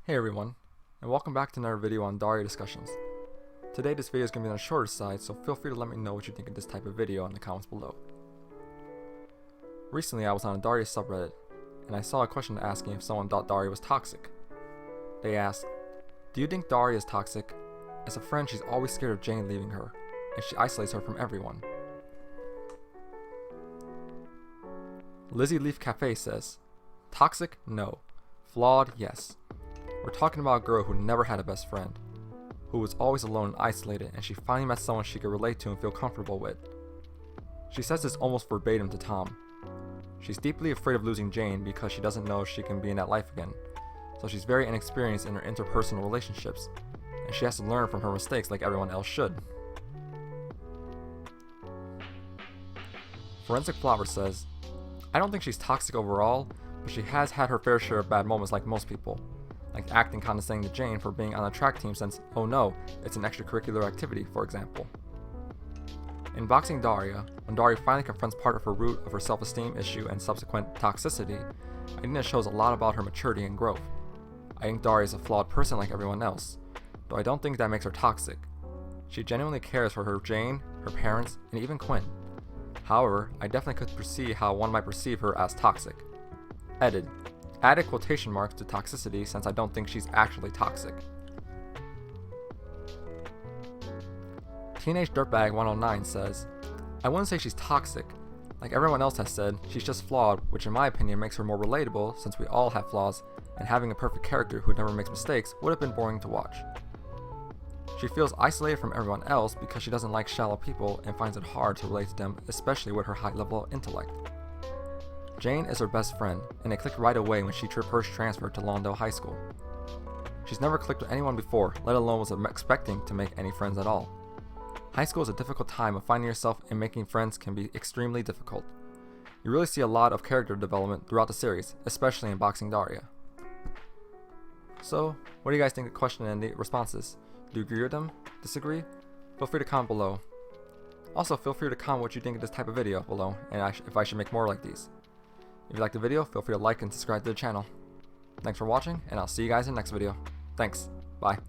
Hey everyone, and welcome back to another video on Daria discussions. Today this video is going to be on the shorter side, so feel free to let me know what you think of this type of video in the comments below. Recently I was on a Daria subreddit, and I saw a question asking if someone thought Daria was toxic. They asked, "Do you think Daria is toxic? As a friend, she's always scared of Jane leaving her, and she isolates her from everyone." Lizzie Leaf Cafe says, "Toxic? No. Flawed? Yes. We're talking about a girl who never had a best friend, who was always alone and isolated, and she finally met someone she could relate to and feel comfortable with. She says this almost verbatim to Tom. She's deeply afraid of losing Jane because she doesn't know if she can be in that life again, so she's very inexperienced in her interpersonal relationships, and she has to learn from her mistakes like everyone else should." Forensic Flower says, "I don't think she's toxic overall, but she has had her fair share of bad moments like most people, like acting condescending to Jane for being on a track team since, oh no, it's an extracurricular activity, for example." In Boxing Daria, when Daria finally confronts part of her root of her self-esteem issue and subsequent toxicity, I think that shows a lot about her maturity and growth. I think Daria is a flawed person like everyone else, though I don't think that makes her toxic. She genuinely cares for her Jane, her parents, and even Quinn. However, I definitely could foresee how one might perceive her as toxic. Added quotation marks to toxicity since I don't think she's actually toxic." Teenage Dirtbag 109 says, "I wouldn't say she's toxic. Like everyone else has said, she's just flawed, which in my opinion makes her more relatable since we all have flaws, and having a perfect character who never makes mistakes would have been boring to watch. She feels isolated from everyone else because she doesn't like shallow people and finds it hard to relate to them, especially with her high level of intellect. Jane is her best friend, and it clicked right away when she first transferred to Lawndale High School. She's never clicked with anyone before, let alone was expecting to make any friends at all. High school is a difficult time, and finding yourself and making friends can be extremely difficult. You really see a lot of character development throughout the series, especially in Boxing Daria." So, what do you guys think of the question and the responses? Do you agree with them? Disagree? Feel free to comment below. Also, feel free to comment what you think of this type of video below, and if I should make more like these. If you liked the video, feel free to like and subscribe to the channel. Thanks for watching, and I'll see you guys in the next video. Thanks. Bye.